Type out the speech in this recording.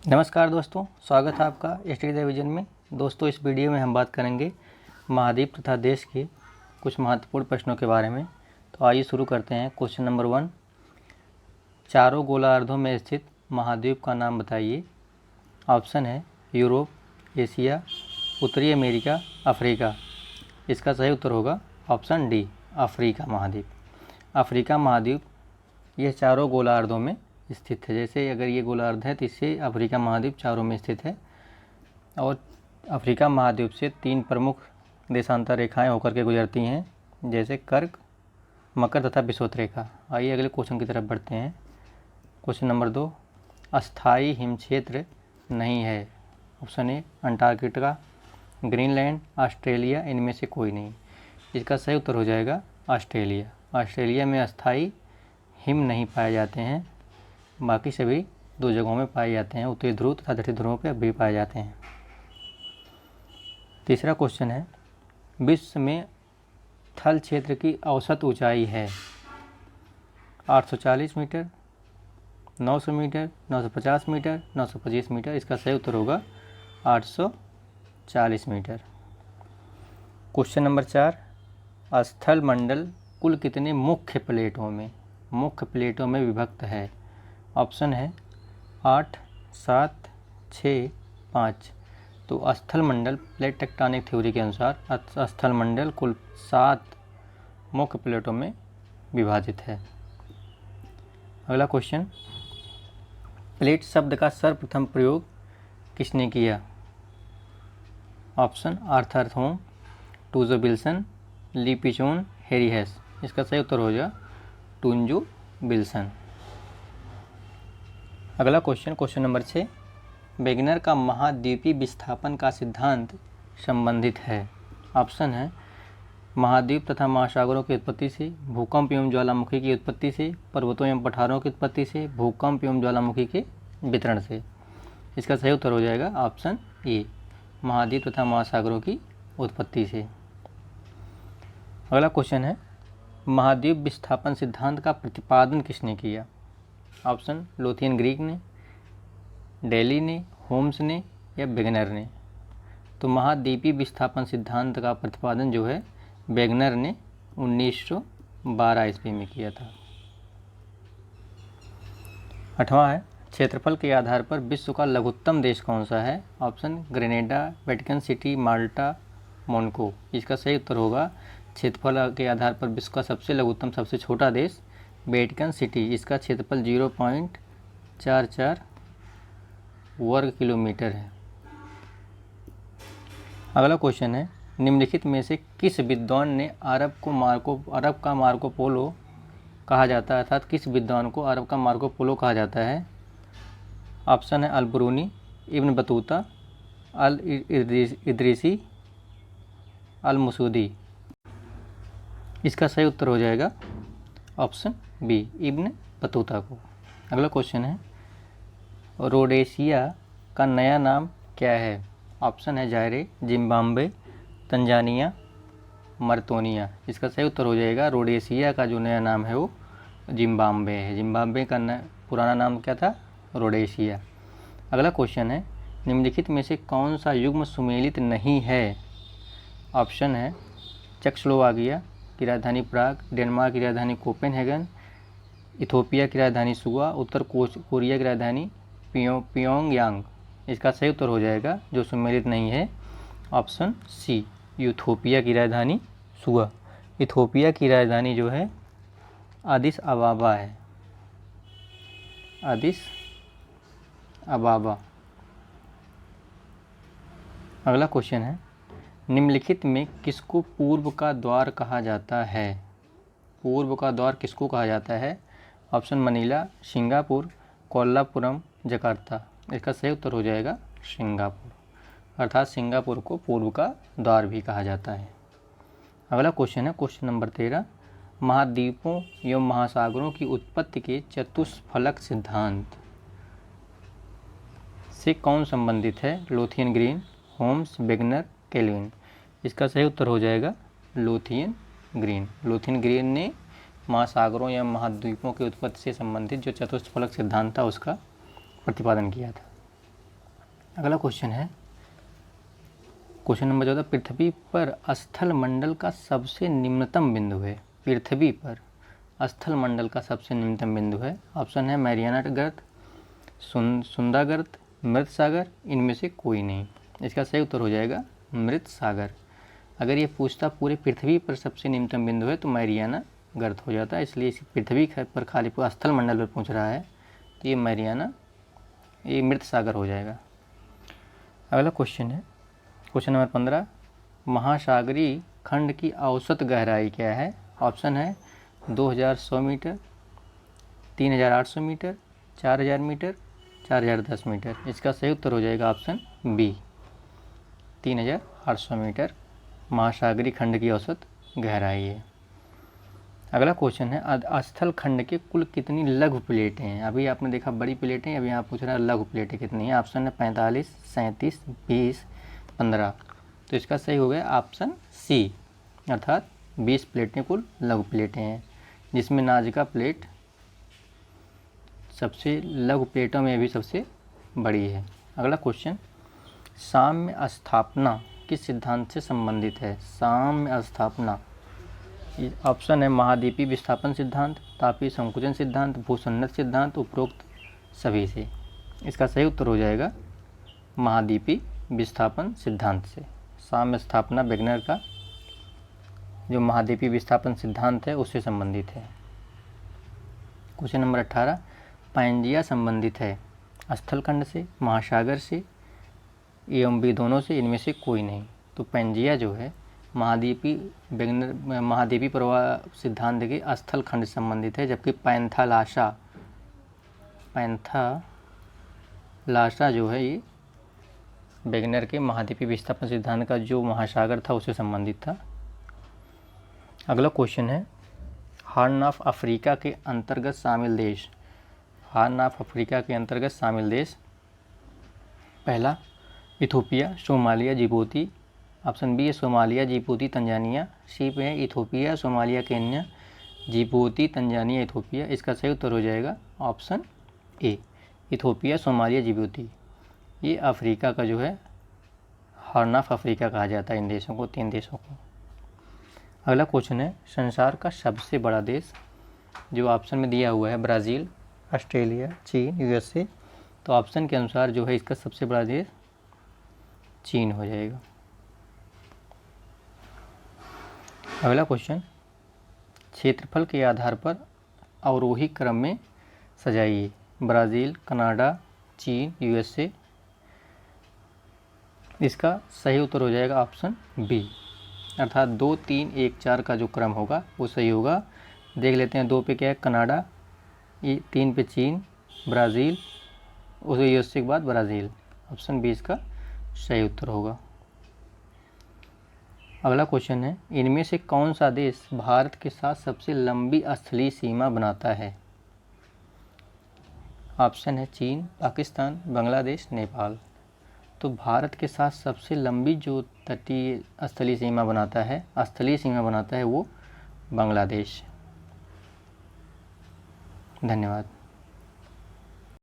नमस्कार दोस्तों, स्वागत है आपका स्टडी डिवीजन में। दोस्तों, इस वीडियो में हम बात करेंगे महाद्वीप तथा देश के कुछ महत्वपूर्ण प्रश्नों के बारे में। तो आइए शुरू करते हैं। क्वेश्चन नंबर 1, चारों गोलार्धों में स्थित महाद्वीप का नाम बताइए। ऑप्शन है यूरोप, एशिया, उत्तरी अमेरिका, अफ्रीका। इसका सही उत्तर होगा ऑप्शन डी, अफ्रीका महाद्वीप। अफ्रीका महाद्वीप यह चारों गोलार्धों में स्थित है। जैसे अगर ये गोलार्ध है तो इससे अफ्रीका महाद्वीप चारों में स्थित है। और अफ्रीका महाद्वीप से 3 प्रमुख देशांतर रेखाएं होकर के गुजरती हैं, जैसे कर्क, मकर तथा विषुवत रेखा। आइए अगले क्वेश्चन की तरफ बढ़ते हैं। क्वेश्चन नंबर 2, अस्थायी हिम क्षेत्र नहीं है। Option A Antarctica, Greenland, Australia, इनमें से कोई नहीं। इसका सही उत्तर हो जाएगा ऑस्ट्रेलिया। ऑस्ट्रेलिया में अस्थायी हिम नहीं पाए जाते हैं, बाकी सभी 2 जगहों में पाए जाते हैं, उत्तरी ध्रुव तथा दक्षिणी ध्रुवों पर भी पाए जाते हैं। तीसरा क्वेश्चन है, विश्व में थल क्षेत्र की औसत ऊंचाई है 840 मीटर, 900 मीटर, 950 मीटर, 925 मीटर। इसका सही उत्तर होगा 840 मीटर। क्वेश्चन नंबर 4, स्थल मंडल कुल कितने मुख्य प्लेटों में विभक्त है। ऑप्शन है 8, 7, 6, 5। तो स्थल मंडल प्लेट टेक्टोनिक थ्योरी के अनुसार स्थल मंडल कुल 7 मुख्य प्लेटों में विभाजित है। अगला क्वेश्चन, प्लेट शब्द का सर्वप्रथम प्रयोग किसने किया। ऑप्शन आर्थर थॉम, टूजो विल्सन, ली पिचोन, हैरी हेस। इसका सही उत्तर हो जाएगा टूंजो विल्सन। अगला क्वेश्चन नंबर 6, वेगनर का महाद्वीपीय विस्थापन का सिद्धांत संबंधित है। ऑप्शन है महाद्वीप तथा महासागरों की उत्पत्ति से, भूकंप एवं ज्वालामुखी की उत्पत्ति से, पर्वतों एवं पठारों की उत्पत्ति से, भूकंप एवं ज्वालामुखी के वितरण से। इसका सही उत्तर हो जाएगा ऑप्शन ए, महाद्वीप तथा महासागरों की उत्पत्ति से। अगला क्वेश्चन है, महाद्वीप विस्थापन सिद्धांत का प्रतिपादन किसने किया। ऑप्शन लोथियन ग्रीक ने, डेली ने, होम्स ने या वेगनर ने। तो महाद्वीपीय विस्थापन सिद्धांत का प्रतिपादन जो है वेगनर ने 1912 ईस्वी में किया था। 8वां है, क्षेत्रफल के आधार पर विश्व का लघुत्तम देश कौन सा है। ऑप्शन ग्रेनेडा, वेटिकन सिटी, माल्टा, मोनाको। इसका सही उत्तर होगा क्षेत्रफल के आधार पर विश्व का सबसे लघुत्तम सबसे छोटा देश वेटिकन सिटी। इसका क्षेत्रफल 0.44 वर्ग किलोमीटर है। अगला क्वेश्चन है, निम्नलिखित में से किस विद्वान ने अरब का मार्को पोलो कहा जाता है, अर्थात किस विद्वान को अरब का मार्को पोलो कहा जाता है। ऑप्शन है अल ब्रूनी, इब्न बतूता, अल इदरीसी, अल मसूदी। इसका सही उत्तर हो जाएगा ऑप्शन बी, इब्न बतूता को। अगला क्वेश्चन है, रोडेशिया का नया नाम क्या है। ऑप्शन है जायरे, जिम्बाब्वे, तंजानिया, मर्तोनिया। इसका सही उत्तर हो जाएगा रोडेशिया का जो नया नाम है वो जिम्बाब्वे है। जिम्बाब्वे का पुराना नाम क्या था, रोडेशिया। अगला क्वेश्चन है, निम्नलिखित में से कौन सा युग्म सुमेलित नहीं है। ऑप्शन है चेकोस्लोवाकिया की राजधानी प्राग, डेनमार्क की राजधानी कोपेनहेगन, इथोपिया की राजधानी सुआ, उत्तर कोरिया की राजधानी प्योंगयांग। इसका सही उत्तर हो जाएगा जो सुमेलित नहीं है ऑप्शन सी, इथोपिया की राजधानी सुआ। इथोपिया की राजधानी जो है अदिस अबाबा है, अदिस अबाबा। अगला क्वेश्चन है, निम्नलिखित में किसको पूर्व का द्वार कहा जाता है। पूर्व का द्वार किसको कहा जाता है। Option Manila, Singapore, Kollapuram, Jakarta. इसका सही उत्तर हो जाएगा सिंगापुर, अर्थात सिंगापुर को पूर्व का द्वार भी कहा जाता है। अगला क्वेश्चन है क्वेश्चन नंबर 13, महाद्वीपों एवं महासागरों की उत्पत्ति के चतुष्फलक सिद्धांत से कौन संबंधित है। Lothian Green, Holmes, Wegener, Kelvin. इसका सही उत्तर हो जाएगा लोथियन ग्रीन। लोथियन ग्रीन ने महासागरों या महाद्वीपों की उत्पत्ति से संबंधित जो चतुष्फलक सिद्धांत था उसका प्रतिपादन किया था। अगला क्वेश्चन है क्वेश्चन नंबर 14, पृथ्वी पर स्थल मंडल का सबसे निम्नतम बिंदु है। पृथ्वी पर स्थल मंडल का सबसे निम्नतम बिंदु है। ऑप्शन है मैरियाना गर्त, सुंदा गर्त, मृत सागर, इनमें से कोई नहीं। इसका सही उत्तर हो जाएगा मृत सागर। अगर ये पूछता पूरे पृथ्वी पर सबसे निम्नतम बिंदु है तो मैरियाना गर्त हो जाता है, इसलिए इस पृथ्वी पर खाली स्थल मंडल पर पूछ रहा है तो ये मृत सागर हो जाएगा। अगला क्वेश्चन है क्वेश्चन नंबर 15, महासागरीय खंड की औसत गहराई क्या है। ऑप्शन है 2100 मीटर, 3800 मीटर, 4000 मीटर, 4010 मीटर। इसका सही उत्तर हो जाएगा ऑप्शन बी, 3800 मीटर महासागरीय खंड की औसत गहराई है। अगला क्वेश्चन है स्थल खंड के कुल कितनी लघु प्लेटें हैं। अभी आपने देखा बड़ी प्लेटें, अभी यहाँ पूछ रहा है लघु प्लेटें कितनी हैं। ऑप्शन है 45, 37, 20, 15। तो इसका सही हो गया ऑप्शन सी, अर्थात 20 प्लेटें कुल लघु प्लेटें हैं, जिसमें नाजिका प्लेट सबसे लघु प्लेटों में भी सबसे बड़ी है। अगला क्वेश्चन, साम्य स्थापना किस सिद्धांत से संबंधित है। साम्य स्थापना, ऑप्शन है महाद्वीपीय विस्थापन सिद्धांत, तापीय संकुचन सिद्धांत, भूसन्नत सिद्धांत, उपरोक्त सभी से। इसका सही उत्तर हो जाएगा महाद्वीपीय विस्थापन सिद्धांत से। साम्य स्थापना वेगनर का जो महाद्वीपीय विस्थापन सिद्धांत है उससे संबंधित है। क्वेश्चन नंबर 18, पैंजिया संबंधित है स्थलखंड से, महासागर से एवं बी दोनों से, इनमें से कोई नहीं। तो पैंजिया जो है महाद्वीपीय प्रवाह सिद्धांत के स्थल खंड से संबंधित है, जबकि पैंथालासा जो है ये वेगनर के महाद्वीपीय विस्थापन सिद्धांत का जो महासागर था उससे संबंधित था। अगला क्वेश्चन है हॉर्न ऑफ अफ्रीका के अंतर्गत शामिल देश। हॉर्न ऑफ अफ्रीका के अंतर्गत शामिल देश, पहला Ethiopia, Somalia, Djibouti. Option B है सोमालिया, जिबूती, तंजानिया। सी पे है Ethiopia, Somalia, Kenya, Djibouti, Tanzania, Ethiopia. इसका सही उत्तर हो जाएगा option A, Ethiopia, Somalia, Djibouti. ये अफ्रीका का जो है हॉर्न ऑफ अफ्रीका कहा जाता है इन देशों को, 3 देशों को। अगला क्वेश्चन है संसार का सबसे बड़ा देश, जो ऑप्शन में दिया हुआ है ब्राज़ील, ऑस्ट्रेलिया, चीन, यूएसए। तो ऑप्शन के अनुसार जो है इसका सबसे बड़ा देश चीन हो जाएगा। अगला क्वेश्चन, क्षेत्रफल के आधार पर अवरोही क्रम में सजाइए। ब्राज़ील, कनाडा, चीन, यूएसए। इसका सही उत्तर हो जाएगा ऑप्शन बी, अर्थात 2, 3, 1, 4 का जो क्रम होगा वो सही होगा। देख लेते हैं 2 पे क्या है कनाडा, 3 पे चीन, ब्राज़ील, उसे यूएसए के बाद ब्राज़ील। ऑप्शन बी इसका सही उत्तर होगा। अगला क्वेश्चन है इनमें से कौन सा देश भारत के साथ सबसे लंबी स्थलीय सीमा बनाता है। ऑप्शन है चीन, पाकिस्तान, बांग्लादेश, नेपाल। तो भारत के साथ सबसे लंबी जो तटीय स्थलीय सीमा बनाता है वो बांग्लादेश। धन्यवाद।